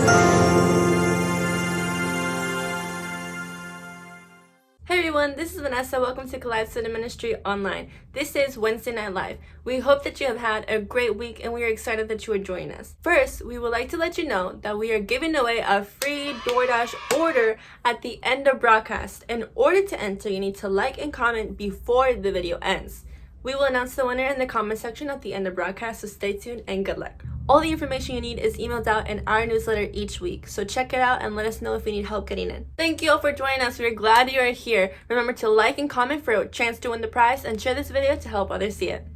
Hey everyone, this is Vanessa. Welcome to Collide Student Ministry Online. This is Wednesday Night Live. We hope that you have had a great week and we are excited that you are joining us. First, we would like to let you know that we are giving away a free DoorDash order at the end of broadcast. In order to enter, you need to like and comment before the video ends. We will announce the winner in the comment section at the end of broadcast, so stay tuned and good luck. All the information you need is emailed out in our newsletter each week, so check it out and let us know if you need help getting in. Thank you all for joining us. We're glad you are here. Remember to like and comment for a chance to win the prize, and share this video to help others see it.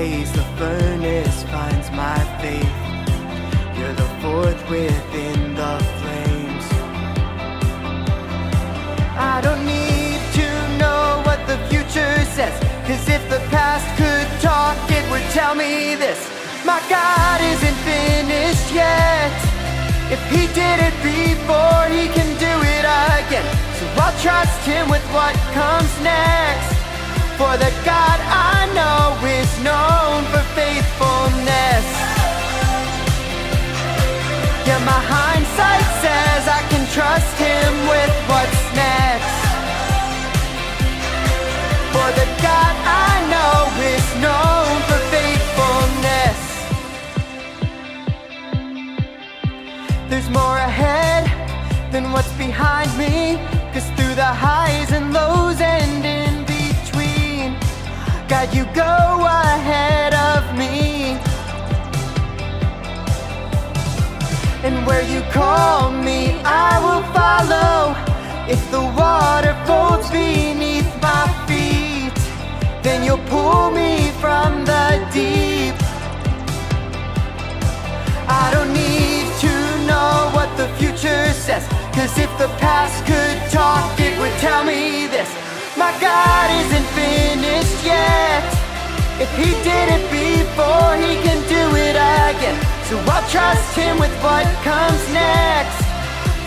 days the furnace finds my faith. You're the fourth within the flames. I don't need to know what the future says, 'cause if the past could talk, it would tell me this: my God isn't finished yet. If he did it before, he can do it again. So I'll trust him with what comes next. For the God I know is known for faithfulness. Yeah, my hindsight says I can trust him with what's next. For the God I know is known for faithfulness. There's more ahead than what's behind me, 'cause through the highs and lows and in between, God, you go ahead of me. And where you call me, I will follow. If the water folds beneath my feet, then you'll pull me from the deep. I don't need to know what the future says, 'cause if the past could talk, it would tell me this: my God isn't finished yet. If he did it before, he can do it again. So I'll trust him with what comes next.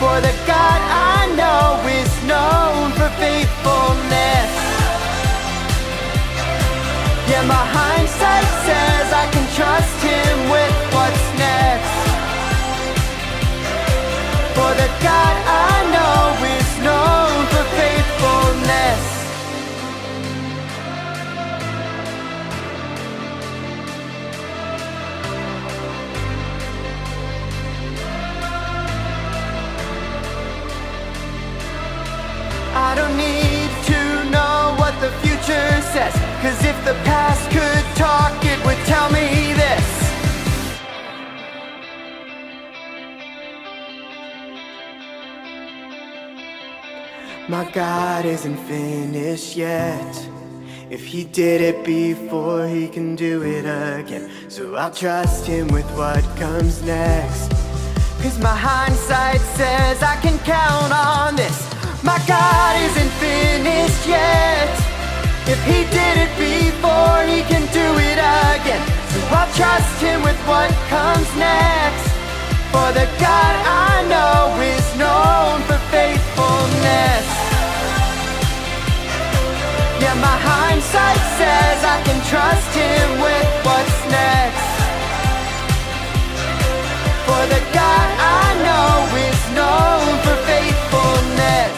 For the God I know is known for faithfulness. Yeah, my hindsight says I can trust him with what's next. For the God I know is known for faithfulness. I don't need to know what the future says, 'cause if the past could talk, it would tell me this: my God isn't finished yet. If he did it before, he can do it again. So I'll trust him with what comes next, 'cause my hindsight says I can count on this: my God isn't finished yet. If he did it before, he can do it again. So I'll trust him with what comes next. For the God I know is known for faithfulness. Yeah, my hindsight says I can trust him with what's next. For the God I know is known for faithfulness.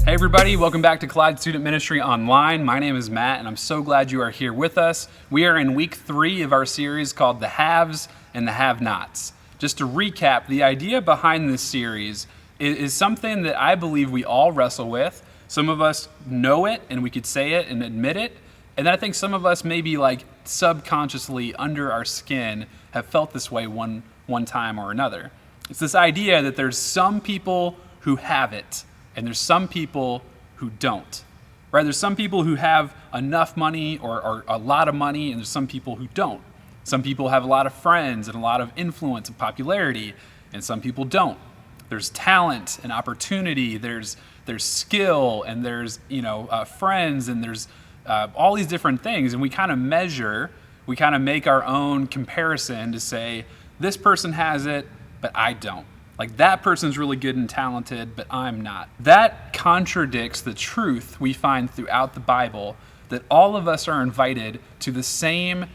Hey everybody, welcome back to Collide Student Ministry Online. My name is Matt and I'm so glad you are here with us. We are in week 3 of our series called The Haves and the Have-Nots. Just to recap, the idea behind this series is something that I believe we all wrestle with. Some of us know it and we could say it and admit it. And then I think some of us maybe like subconsciously under our skin have felt this way one time or another. It's this idea that there's some people who have it and there's some people who don't, right? There's some people who have enough money or a lot of money, and there's some people who don't. Some people have a lot of friends and a lot of influence and popularity, and some people don't. There's talent and opportunity, there's skill, and there's friends, and there's all these different things, and we kind of make our own comparison to say, this person has it, but I don't. Like, that person's really good and talented, but I'm not. That contradicts the truth we find throughout the Bible that all of us are invited to the same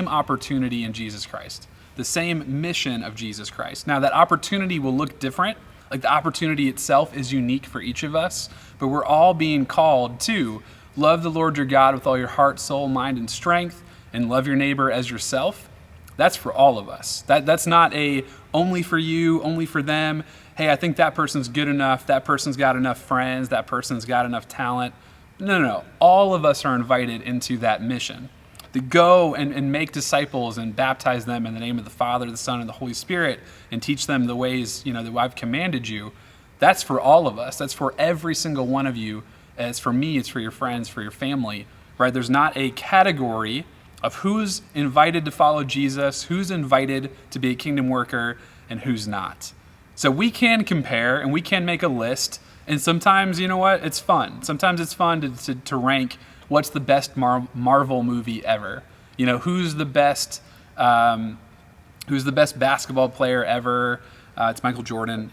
opportunity in Jesus Christ, the same mission of Jesus Christ. Now, that opportunity will look different. Like, the opportunity itself is unique for each of us, but we're all being called to love the Lord your God with all your heart, soul, mind, and strength, and love your neighbor as yourself. That's for all of us. That's not a only for you, only for them. Hey, I think that person's good enough. That person's got enough friends. That person's got enough talent. No. All of us are invited into that mission. to go and make disciples and baptize them in the name of the Father, the Son, and the Holy Spirit, and teach them the ways, that I've commanded you. That's for all of us. That's for every single one of you. As for me, it's for your friends, for your family, right? There's not a category of who's invited to follow Jesus, who's invited to be a kingdom worker, and who's not. So we can compare and we can make a list. And sometimes, it's fun. Sometimes it's fun to rank what's the best Marvel movie ever. Who's the best basketball player ever? It's Michael Jordan.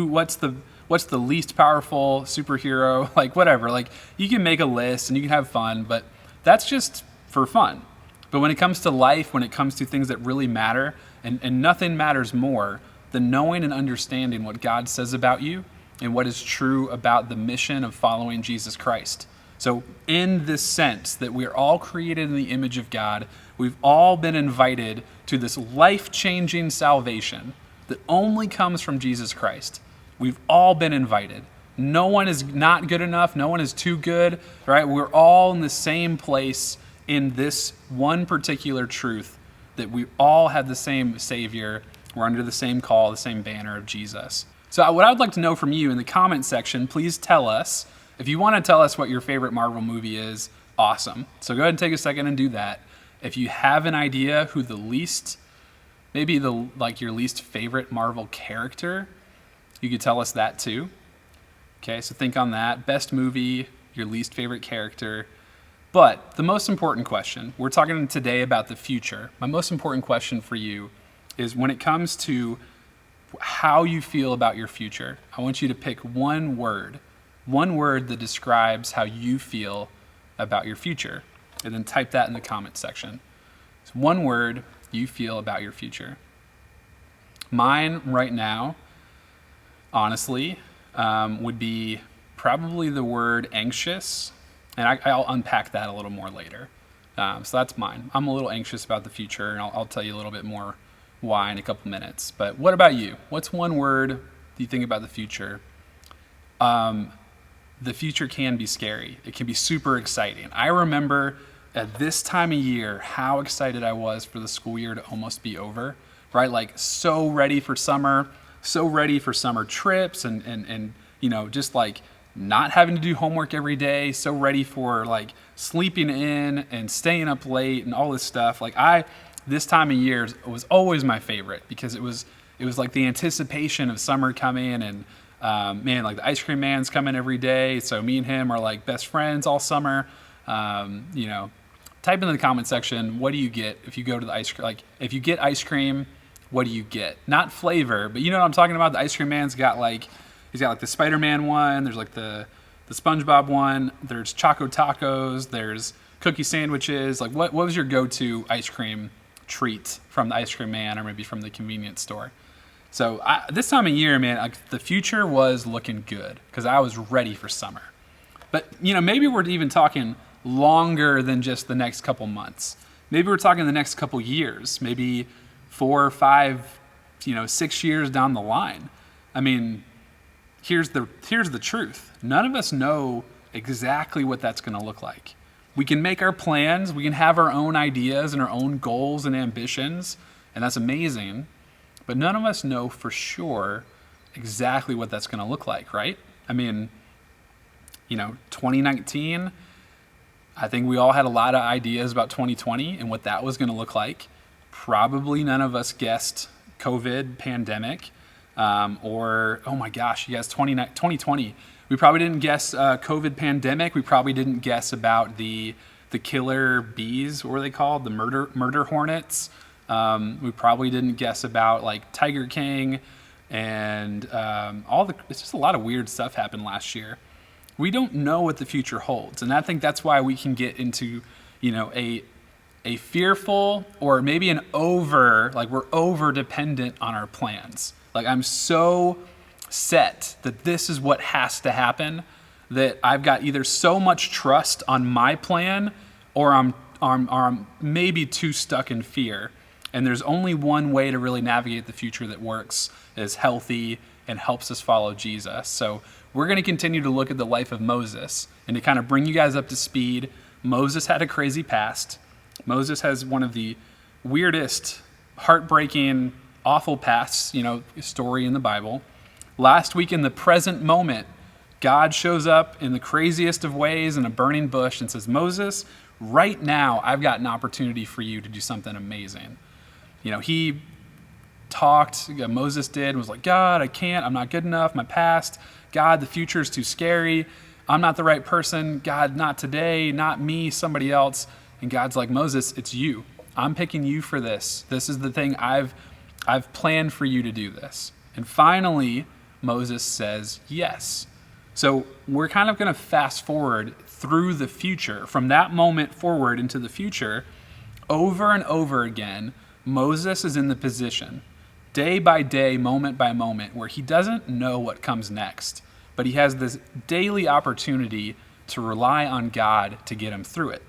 What's the least powerful superhero? Like whatever. Like you can make a list and you can have fun, but that's just for fun. But when it comes to life, when it comes to things that really matter, and nothing matters more than knowing and understanding what God says about you and what is true about the mission of following Jesus Christ. So in this sense that we're all created in the image of God, we've all been invited to this life-changing salvation that only comes from Jesus Christ. We've all been invited. No one is not good enough. No one is too good, right? We're all in the same place in this one particular truth that we all have the same Savior. We're under the same call, the same banner of Jesus. So what I would like to know from you in the comment section, please tell us. If you want to tell us what your favorite Marvel movie is, awesome. So go ahead and take a second and do that. If you have an idea who your least favorite Marvel character, you could tell us that too. Okay, so think on that. Best movie, your least favorite character. But the most important question, we're talking today about the future. My most important question for you is when it comes to how you feel about your future, I want you to pick one word that describes how you feel about your future, and then type that in the comment section. It's one word you feel about your future. Mine right now, honestly, would be probably the word anxious, and I'll unpack that a little more later. So that's mine. I'm a little anxious about the future, and I'll tell you a little bit more why in a couple minutes. But what about you? What's one word that you think about the future? The future can be scary. It can be super exciting. I remember at this time of year how excited I was for the school year to almost be over, right? Like so ready for summer trips and just like not having to do homework every day, so ready for like sleeping in and staying up late and all this stuff. This time of year was always my favorite because it was like the anticipation of summer coming, and like the ice cream man's coming every day. So me and him are like best friends all summer. Type in the comment section, what do you get if you go to the ice cream? Like if you get ice cream, what do you get? Not flavor, but you know what I'm talking about? The ice cream man's got he's got the Spider-Man one. There's like the SpongeBob one. There's Choco Tacos. There's cookie sandwiches. Like what was your go-to ice cream treat from the ice cream man or maybe from the convenience store? So this time of year, man, the future was looking good because I was ready for summer. But, maybe we're even talking longer than just the next couple months. Maybe we're talking the next couple years, maybe 4, 5, 6 years down the line. I mean, here's the truth. None of us know exactly what that's going to look like. We can make our plans. We can have our own ideas and our own goals and ambitions, and that's amazing. But none of us know for sure exactly what that's going to look like, right? I mean, 2019, I think we all had a lot of ideas about 2020 and what that was going to look like. Probably none of us guessed COVID pandemic or, oh my gosh, you guys, 2020. We probably didn't guess COVID pandemic. We probably didn't guess about the killer bees, what were they called? The murder hornets. We probably didn't guess about like Tiger King and it's just a lot of weird stuff happened last year. We don't know what the future holds. And I think that's why we can get into, a fearful or maybe we're over dependent on our plans. Like I'm so set that this is what has to happen that I've got either so much trust on my plan or I'm maybe too stuck in fear. And there's only one way to really navigate the future that works, is healthy and helps us follow Jesus. So we're going to continue to look at the life of Moses and to kind of bring you guys up to speed. Moses had a crazy past. Moses has one of the weirdest, heartbreaking, awful pasts, story in the Bible. Last week in the present moment, God shows up in the craziest of ways in a burning bush and says, Moses, right now I've got an opportunity for you to do something amazing. He talked, Moses did, was like, God, I can't, I'm not good enough, my past, God, the future is too scary, I'm not the right person, God, not today, not me, somebody else. And God's like, Moses, it's you. I'm picking you for this. This is the thing I've planned for you to do this. And finally, Moses says yes. So we're kind of going to fast forward through the future. From that moment forward into the future, over and over again, Moses is in the position, day by day, moment by moment, where he doesn't know what comes next, but he has this daily opportunity to rely on God to get him through it.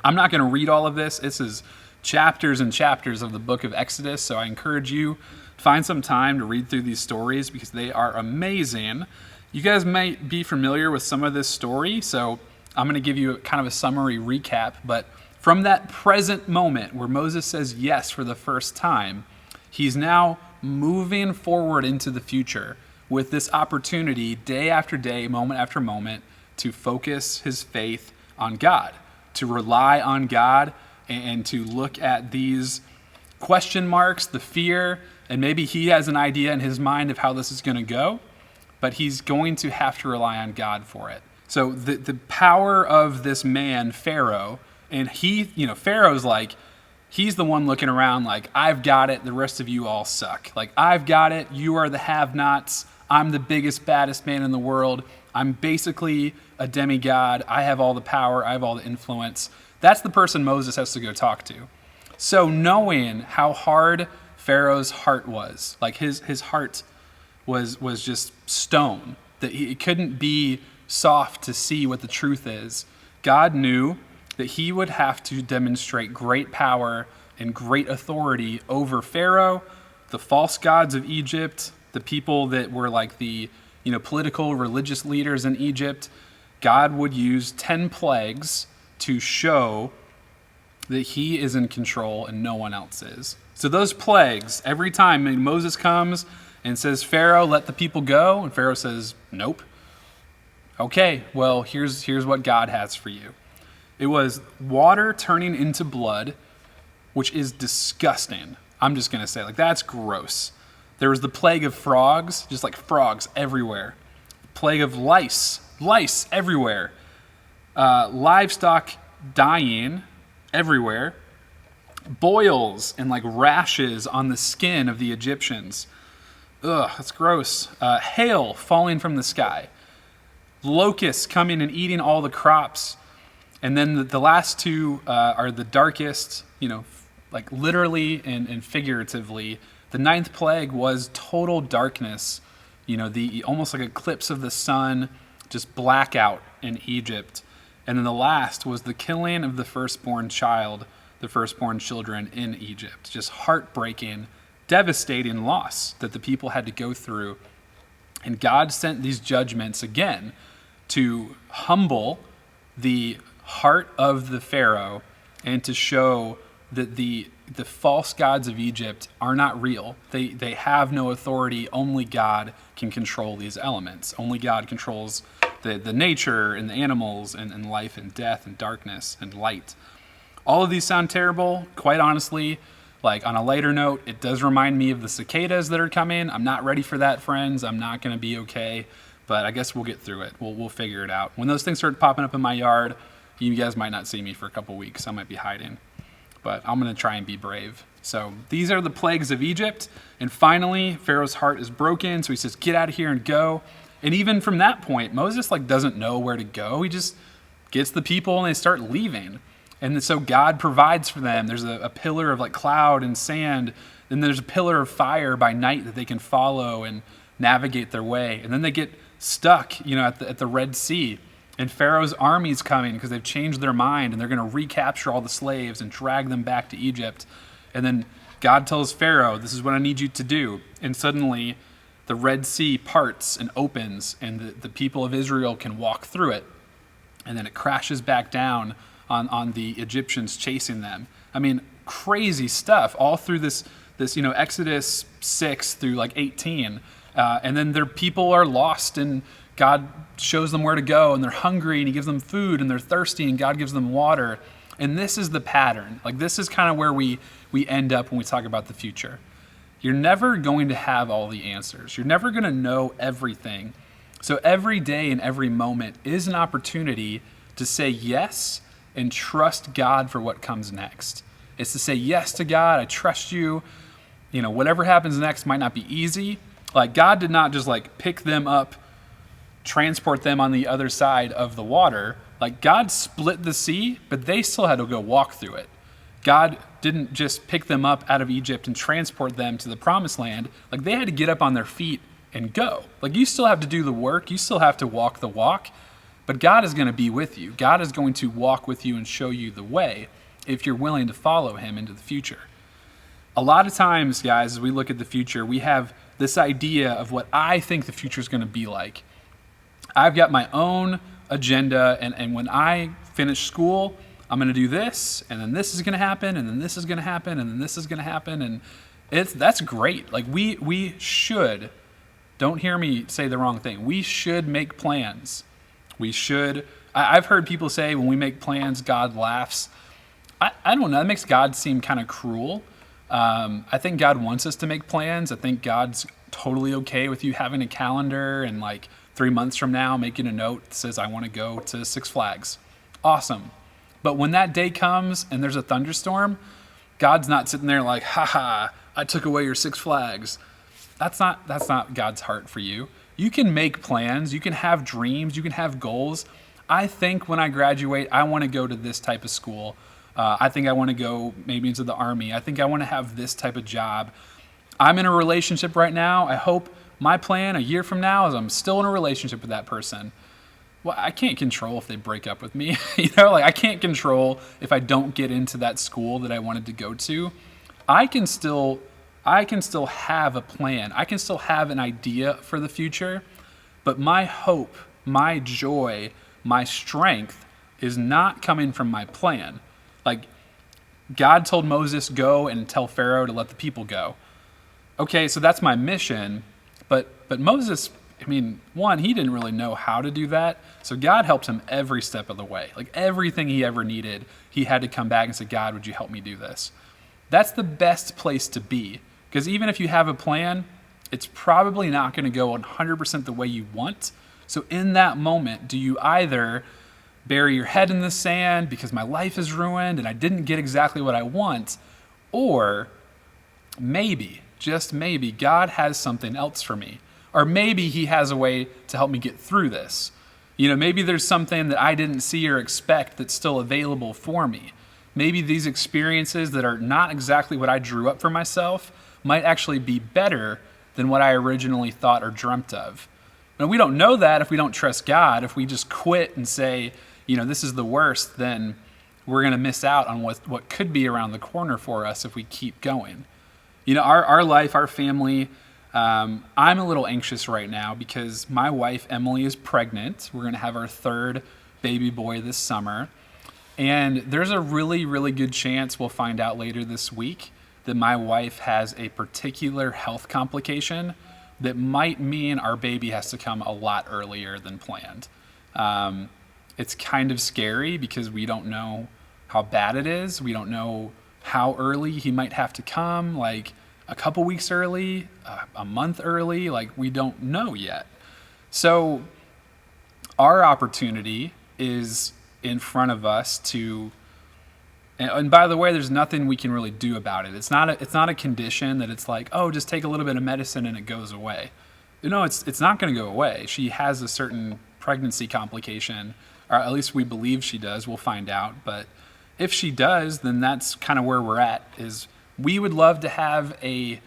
I'm not going to read all of this. This is chapters and chapters of the book of Exodus, so I encourage you to find some time to read through these stories because they are amazing. You guys might be familiar with some of this story, so I'm going to give you kind of a summary recap, but from that present moment where Moses says yes for the first time, he's now moving forward into the future with this opportunity day after day, moment after moment, to focus his faith on God, to rely on God, and to look at these question marks, the fear, and maybe he has an idea in his mind of how this is going to go, but he's going to have to rely on God for it. So the power of this man, Pharaoh, and Pharaoh's like, he's the one looking around like, I've got it, the rest of you all suck. Like, I've got it, you are the have-nots, I'm the biggest, baddest man in the world, I'm basically a demigod, I have all the power, I have all the influence. That's the person Moses has to go talk to. So knowing how hard Pharaoh's heart was, like his heart was just stone, that it couldn't be soft to see what the truth is, God knew that he would have to demonstrate great power and great authority over Pharaoh, the false gods of Egypt, the people that were like the political, religious leaders in Egypt. God would use 10 plagues to show that he is in control and no one else is. So those plagues, every time Moses comes and says, Pharaoh, let the people go, and Pharaoh says, nope. Okay, well, here's what God has for you. It was water turning into blood, which is disgusting. I'm just going to say, that's gross. There was the plague of frogs, just like frogs everywhere. Plague of lice everywhere. Livestock dying everywhere. Boils and rashes on the skin of the Egyptians. Ugh, that's gross. Hail falling from the sky. Locusts coming and eating all the crops. And then the last two are the darkest, literally and figuratively. The 9th plague was total darkness, the almost like eclipse of the sun, just blackout in Egypt. And then the last was the killing of the firstborn children in Egypt. Just heartbreaking, devastating loss that the people had to go through. And God sent these judgments again to humble the heart of the Pharaoh and to show that the false gods of Egypt are not real. They have no authority. Only God can control these elements. Only God controls the nature and the animals and life and death and darkness and light. All of these sound terrible. Quite honestly, on a lighter note, it does remind me of the cicadas that are coming. I'm not ready for that, friends. I'm not going to be okay, but I guess we'll get through it. We'll figure it out. When those things start popping up in my yard, you guys might not see me for a couple weeks. I might be hiding, but I'm going to try and be brave. So these are the plagues of Egypt. And finally, Pharaoh's heart is broken. So he says, get out of here and go. And even from that point, Moses doesn't know where to go. He just gets the people and they start leaving. And so God provides for them. There's a pillar of cloud and sand. Then there's a pillar of fire by night that they can follow and navigate their way. And then they get stuck, at the Red Sea. And Pharaoh's army's coming because they've changed their mind and they're going to recapture all the slaves and drag them back to Egypt. And then God tells Pharaoh, this is what I need you to do. And suddenly the Red Sea parts and opens and the people of Israel can walk through it. And then it crashes back down on the Egyptians chasing them. I mean, crazy stuff all through this Exodus 6 through like 18. And then their people are lost and God shows them where to go, and they're hungry and he gives them food, and they're thirsty and God gives them water. And this is the pattern. Like, this is kind of where we end up when we talk about the future. You're never going to have all the answers. You're never going to know everything. So every day and every moment is an opportunity to say yes and trust God for what comes next. It's to say yes to God. I trust you. Whatever happens next might not be easy. Like, God did not just like pick them up, transport them on the other side of the water. Like, God split the sea, but they still had to go walk through it. God didn't just pick them up out of Egypt and transport them to the promised land. Like, they had to get up on their feet and go. Like, you still have to do the work. You still have to walk the walk, but God is going to be with you. God is going to walk with you and show you the way if you're willing to follow him into the future. A lot of times, guys, as we look at the future, we have this idea of what I think the future is going to be like. I've got my own agenda, and when I finish school, I'm going to do this, and then this is going to happen, and then this is going to happen, and then this is going to happen, and that's great. Like, we should, don't hear me say the wrong thing, we should make plans. We should. I've heard people say when we make plans, God laughs. I don't know, that makes God seem kind of cruel. I think God wants us to make plans. I think God's totally okay with you having a calendar and like 3 months from now making a note that says, I want to go to Six Flags. Awesome. But when that day comes and there's a thunderstorm, God's not sitting there like, haha, I took away your Six Flags. That's not God's heart for you. You can make plans. You can have dreams. You can have goals. I think when I graduate, I want to go to this type of school. I think I want to go maybe into the Army. I think I want to have this type of job. I'm in a relationship right now. I hope my plan a year from now is I'm still in a relationship with that person. Well, I can't control if they break up with me. I can't control if I don't get into that school that I wanted to go to. I can still have a plan. I can still have an idea for the future, but my hope, my joy, my strength is not coming from my plan. Like, God told Moses, go and tell Pharaoh to let the people go. Okay, so that's my mission, but Moses, one, he didn't really know how to do that, so God helped him every step of the way. Like, everything he ever needed, he had to come back and say, God, would you help me do this? That's the best place to be, because even if you have a plan, it's probably not going to go 100% the way you want. So in that moment, do you either bury your head in the sand because my life is ruined and I didn't get exactly what I want, or maybe, just maybe, God has something else for me, or maybe he has a way to help me get through this. Maybe there's something that I didn't see or expect that's still available for me. Maybe these experiences that are not exactly what I drew up for myself might actually be better than what I originally thought or dreamt of. Now, we don't know that if we don't trust God. If we just quit and say, this is the worst, then we're going to miss out on what could be around the corner for us if we keep going. Our life, our family, I'm a little anxious right now because my wife, Emily, is pregnant. We're going to have our third baby boy this summer. And there's a really, really good chance we'll find out later this week that my wife has a particular health complication that might mean our baby has to come a lot earlier than planned. It's kind of scary because we don't know how bad it is. We don't know how early he might have to come, like a couple weeks early, a month early, like we don't know yet. So our opportunity is in front of us to, and by the way, there's nothing we can really do about it. It's not a condition that it's like, oh, just take a little bit of medicine and it goes away. It's not going to go away. She has a certain pregnancy complication, or at least we believe she does. We'll find out. But if she does, then that's kind of where we're at, is we would love to have a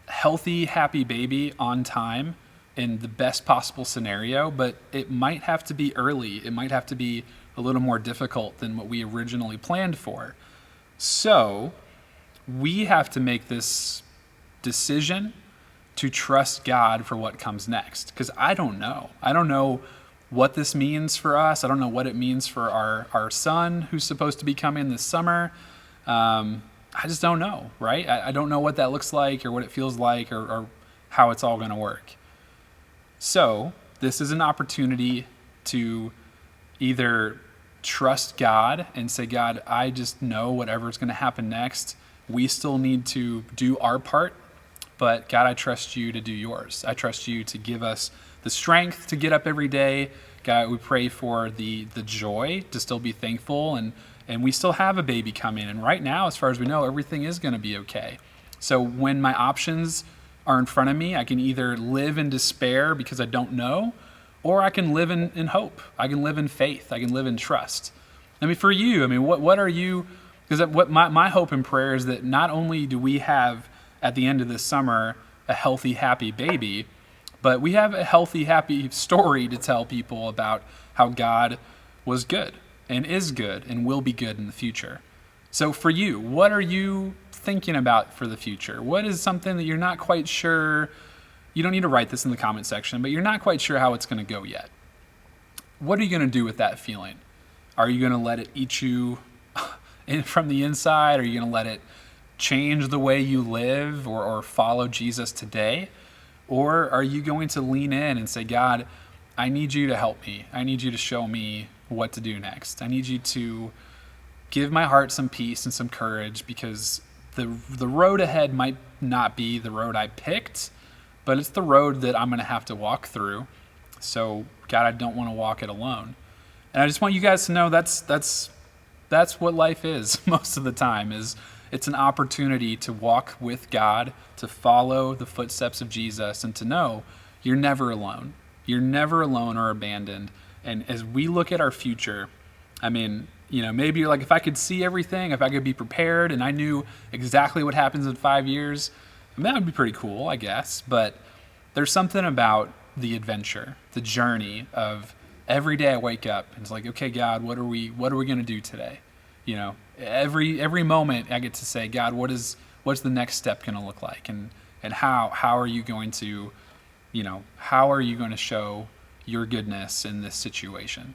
healthy, happy baby on time in the best possible scenario, but it might have to be early. It might have to be a little more difficult than what we originally planned for. So we have to make this decision to trust God for what comes next, because I don't know. I don't know what this means for us. I don't know what it means for our son who's supposed to be coming this summer. I just don't know, right? I don't know what that looks like or what it feels like or how it's all going to work. So this is an opportunity to either trust God and say, God, I just know whatever's going to happen next. We still need to do our part, but God, I trust you to do yours. I trust you to give us the strength to get up every day. God, we pray for the joy to still be thankful, and we still have a baby coming. And right now, as far as we know, everything is going to be okay. So when my options are in front of me, I can either live in despair because I don't know, or I can live in hope. I can live in faith. I can live in trust. I mean, for you, I mean, what are you, because what my hope and prayer is that not only do we have at the end of this summer a healthy, happy baby, but we have a healthy, happy story to tell people about how God was good and is good and will be good in the future. So for you, what are you thinking about for the future? What is something that you're not quite sure? You don't need to write this in the comment section, but you're not quite sure how it's going to go yet. What are you going to do with that feeling? Are you going to let it eat you from the inside? Are you going to let it change the way you live or follow Jesus today? Or are you going to lean in and say, God, I need you to help me. I need you to show me what to do next. I need you to give my heart some peace and some courage, because the road ahead might not be the road I picked, but it's the road that I'm going to have to walk through. So God, I don't want to walk it alone. And I just want you guys to know that's what life is most of the time. Is it's an opportunity to walk with God, to follow the footsteps of Jesus, and to know you're never alone. You're never alone or abandoned. And as we look at our future, I mean, you know, maybe you're like, if I could see everything, if I could be prepared and I knew exactly what happens in 5 years, I mean, that would be pretty cool, I guess. But there's something about the adventure, the journey of every day I wake up and it's like, okay, God, what are we going to do today? You know, every moment I get to say, God, what's the next step going to look like? And how are you going to, you know, how are you going to show your goodness in this situation?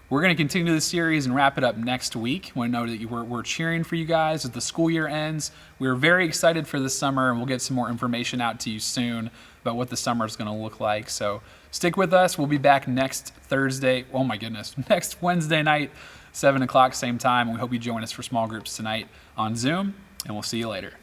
We're going to continue this series and wrap it up next week. I want to know that we're cheering for you guys as the school year ends. We're very excited for the summer, and we'll get some more information out to you soon about what the summer is going to look like. So stick with us. We'll be back next Thursday. Oh my goodness, next Wednesday night, 7 o'clock, same time. We hope you join us for small groups tonight on Zoom, and we'll see you later.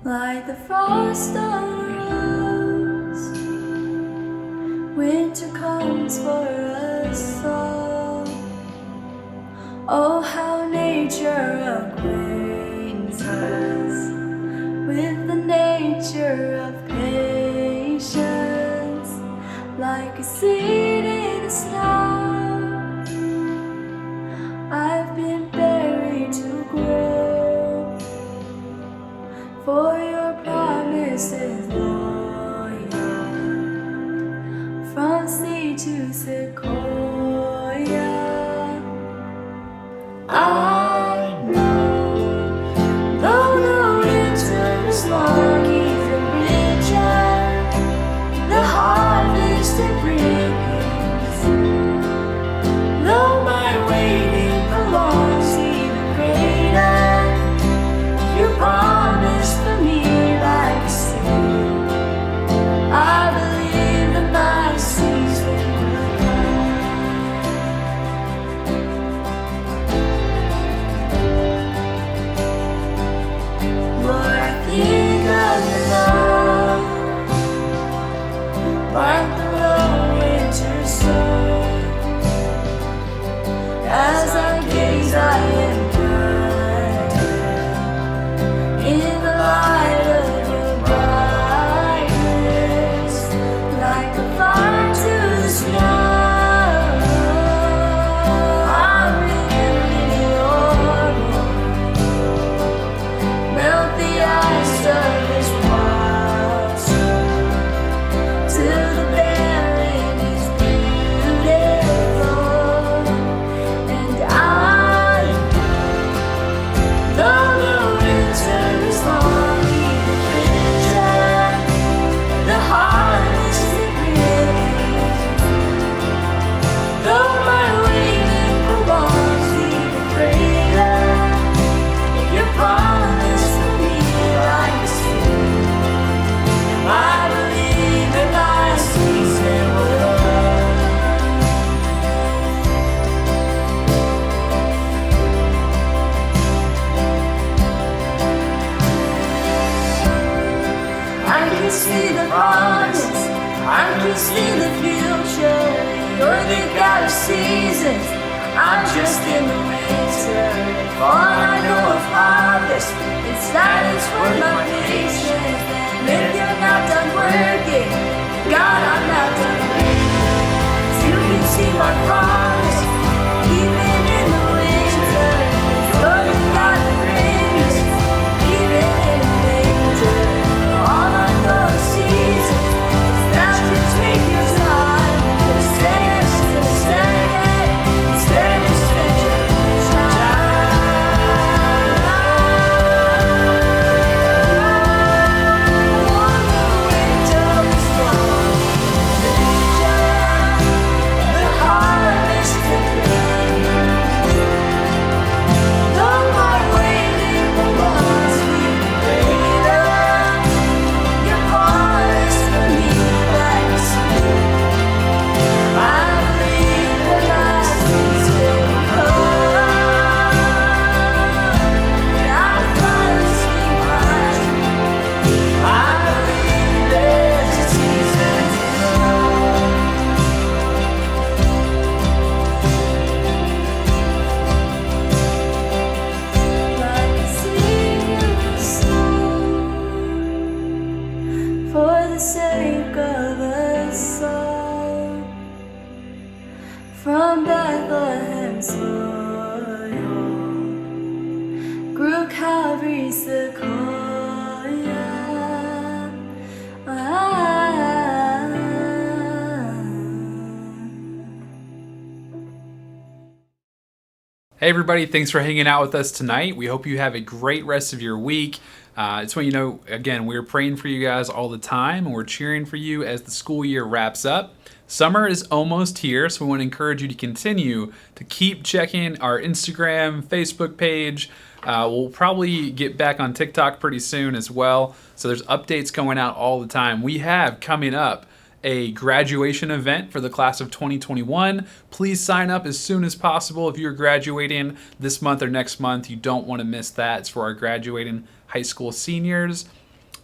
Like the frost on a rose, winter comes for us all. Oh, how nature acquaints us with the nature of patience. Like a seed in the snow, I've been buried to grow. For your promise is loyal, from sea to Sequoia. seasons, I'm just in the winter. All I know of harvest is that it's worth my patience. And if you're not done working, God, I'm not done waiting. You can see my promise, even in the winter. Lord, God brings, even in danger. All I know of seasons is that you take your time. Stand, stand your for the sake of a song from Bethlehem's soil grew Calvary's sequoia. Hey everybody, thanks for hanging out with us tonight. We hope you have a great rest of your week. Just want you to know, again, we're praying for you guys all the time, and we're cheering for you as the school year wraps up. Summer is almost here, so we want to encourage you to continue to keep checking our Instagram, Facebook page. We'll probably get back on TikTok pretty soon as well, so there's updates going out all the time. We have coming up a graduation event for the class of 2021. Please sign up as soon as possible if you're graduating this month or next month. You don't want to miss that. It's for our graduating high school seniors.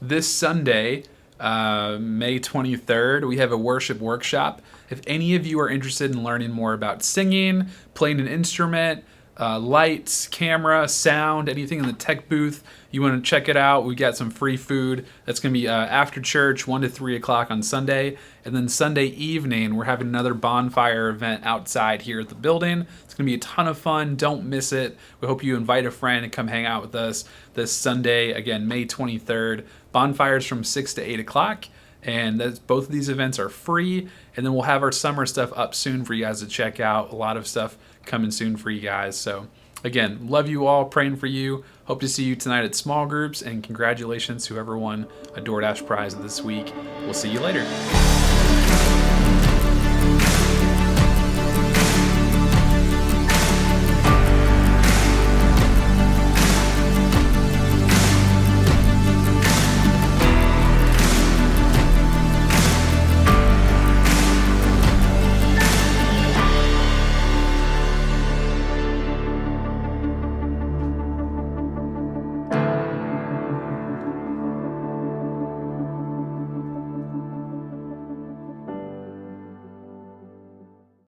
This Sunday, May 23rd, we have a worship workshop. If any of you are interested in learning more about singing, playing an instrument, lights, camera, sound, anything in the tech booth, you want to check it out. We got some free food. That's going to be after church, 1 to 3 o'clock on Sunday. And then Sunday evening, we're having another bonfire event outside here at the building. It's going to be a ton of fun. Don't miss it. We hope you invite a friend and come hang out with us this Sunday, again, May 23rd. Bonfires from 6 to 8 o'clock. And both of these events are free. And then we'll have our summer stuff up soon for you guys to check out. A lot of stuff coming soon for you guys. So again, love you all, praying for you. Hope to see you tonight at small groups, and congratulations to whoever won a DoorDash prize this week. We'll see you later.